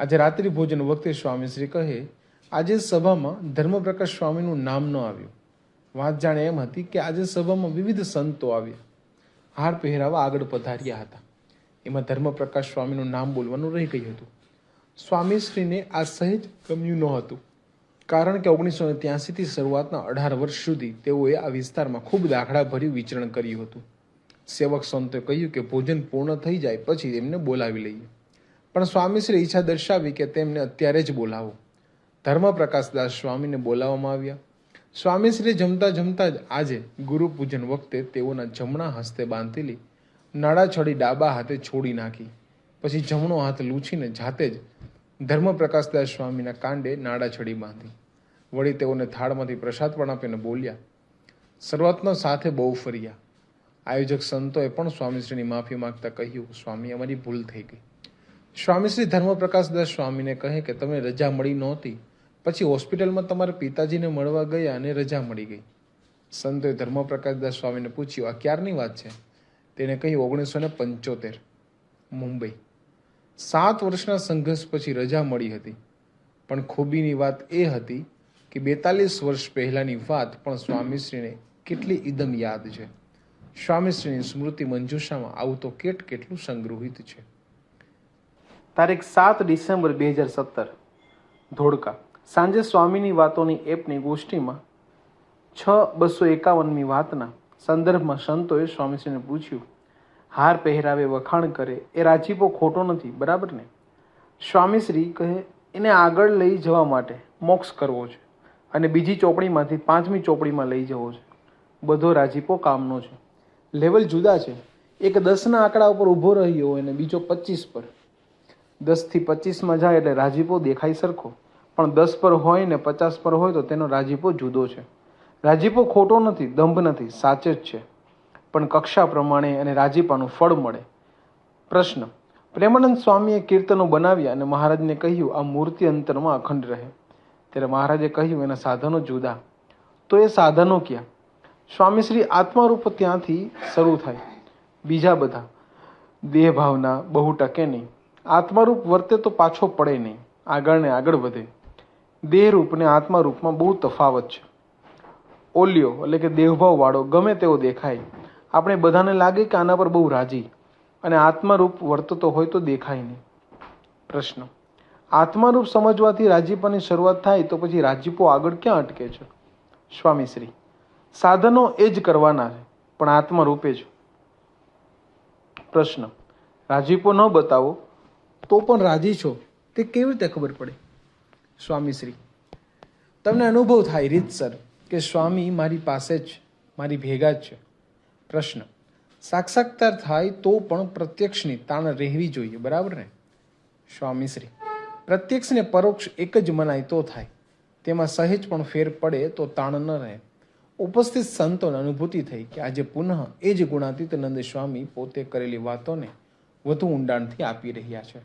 આજે રાત્રિ ભોજન વખતે સ્વામીશ્રી કહે, આજે સભામાં ધર્મપ્રકાશ સ્વામીનું નામ ન આવ્યું. વાત જાણે એમ હતી કે આજે સભામાં વિવિધ સંતો આવ્યા, હાર પહેરાવા આગળ પધાર્યા હતા. એમાં ધર્મપ્રકાશ સ્વામીનું નામ બોલવાનું રહી ગયું હતું. સ્વામીશ્રીને આ સહેજ ગમ્યું નહોતું, કારણ કે 1983થી શરૂઆતના 18 વર્ષ સુધી તેઓએ આ વિસ્તારમાં ખૂબ દાખલાભર્યું વિચરણ કર્યું હતું. સેવક સંતોએ કહ્યું કે ભોજન પૂર્ણ થઈ જાય પછી એમને બોલાવી લઈએ, પણ સ્વામીશ્રીએ ઈચ્છા દર્શાવી કે તેમને અત્યારે જ બોલાવો. ધર્મપ્રકાશદાસ સ્વામીને બોલાવવામાં આવ્યા. સ્વામીશ્રીએ જમતા જમતા જ આજે ગુરુ પૂજન વખતે તેઓના જમણા હસ્તે બાંધેલી નાડાછડી ડાબા હાથે છોડી નાખી. પછી જમણો હાથ લૂછીને જાતે જ ધર્મપ્રકાશદાસ સ્વામીના કાંડે નાડાછડી બાંધી. વળી તેઓને થાળમાંથી પ્રસાદ પણ આપીને બોલ્યા. શરૂઆતનો સાથે બહુ ફર્યા. આયોજક સંતોએ પણ સ્વામીશ્રીની માફી માંગતા કહ્યું, સ્વામી, અમારી ભૂલ થઈ ગઈ. સ્વામીશ્રી ધર્મપ્રકાશદાસ સ્વામીને કહે કે તમને રજા મળી નહોતી, પછી હોસ્પિટલમાં તમારા પિતાજીને મળવા ગયા અને રજા મળી ગઈ. સંતોએ ધર્મપ્રકાશદાસ સ્વામીને પૂછ્યું, આ ક્યારની વાત છે? તેને કહ્યું, 1975 મુંબઈ. 7 વર્ષના સંઘર્ષ પછી રજા મળી હતી. પણ ખૂબીની વાત એ હતી કે 42 વર્ષ પહેલાની વાત પણ સ્વામીશ્રીને કેટલી ઇદમ યાદ છે. સ્વામીશ્રીની સ્મૃતિ મંજુષામાં આવું તો કેટલું સંગ્રહિત છે. તારીખ 7 ડિસેમ્બર 2017 ધોળકા. સાંજે સ્વામીની વાતોની એપની ગોષ્ઠીમાં 6/251મી વાતના સંદર્ભમાં સંતોએ સ્વામીશ્રીને પૂછ્યું, હાર પહેરાવે વખાણ કરે એ રાજીપો ખોટો નથી, બરાબર ને? સ્વામીશ્રી કહે, એને આગળ લઈ જવા માટે મોક્ષ કરવો છે અને બીજી ચોપડીમાંથી 5મી ચોપડીમાં લઈ જવો છે. બધો રાજીપો કામનો છે. લેવલ જુદા છે. એક 10ના આંકડા ઉપર ઊભો રહ્યો હોય અને બીજો 25 પર. 10થી 25માં જાય એટલે રાજીપો દેખાય સરખો, પણ 10 પર હોય ને 50 પર હોય તો તેનો રાજીપો જુદો છે. રાજીપો ખોટો નથી, દંભ નથી, સાચે જ છે, પણ કક્ષા પ્રમાણે અને રાજીપાનું ફળ મળે. પ્રશ્ન: પ્રેમાનંદ સ્વામીએ કીર્તનો બનાવ્યા અને મહારાજને કહ્યું આ મૂર્તિ અંતરમાં અખંડ રહે. ત્યારે મહારાજે કહ્યું એના સાધનો જુદા. તો એ સાધનો ક્યાં? સ્વામીશ્રી આત્મારૂપ ત્યાંથી શરૂ થાય. બીજા બધા દેહ ભાવના બહુ ટકે નહીં. આત્મારૂપ વર્તે તો પાછો પડે નહીં, આગળ ને આગળ વધે. દેહરૂપ ને આત્મારૂપમાં બહુ તફાવત છે. ઓલિયો એટલે કે દેહભાવ વાળો ગમે તેવો દેખાય, આપણે બધાને લાગે કે આના પર બહુ રાજી, અને આત્મારૂપ વર્તતો હોય તો દેખાય નહીં. પ્રશ્ન: આત્મારૂપ સમજવાથી રાજીપાની શરૂઆત થાય તો પછી રાજીપો આગળ ક્યાં અટકે છે? સ્વામીશ્રી: સાધનો એ જ કરવાના છે, પણ આત્મારૂપે જ. પ્રશ્ન: રાજીપો ન બતાવો તો પણ રાજી છો તે કેવી રીતે ખબર પડે? સ્વામીશ્રી: તમને અનુભવ થાય રીતસર કે સ્વામી મારી પાસે જ, મારી ભેગા જ છે. પ્રશ્ન: સાક્ષાત્કાર થાય તો પણ પ્રત્યક્ષની તાણ રહેવી જોઈએ, બરાબર ને? સ્વામીશ્રી: પ્રત્યક્ષ ને પરોક્ષ એક જ મનાય તો થાય, તેમાં સહેજ પણ ફેર પડે તો તાણ ન રહે. ઉપસ્થિત સંતોને અનુભૂતિ થઈ કે આજે પુનઃ એ જ ગુણાતીત નંદ સ્વામી પોતે કરેલી વાતોને વધુ ઊંડાણથી આપી રહ્યા છે.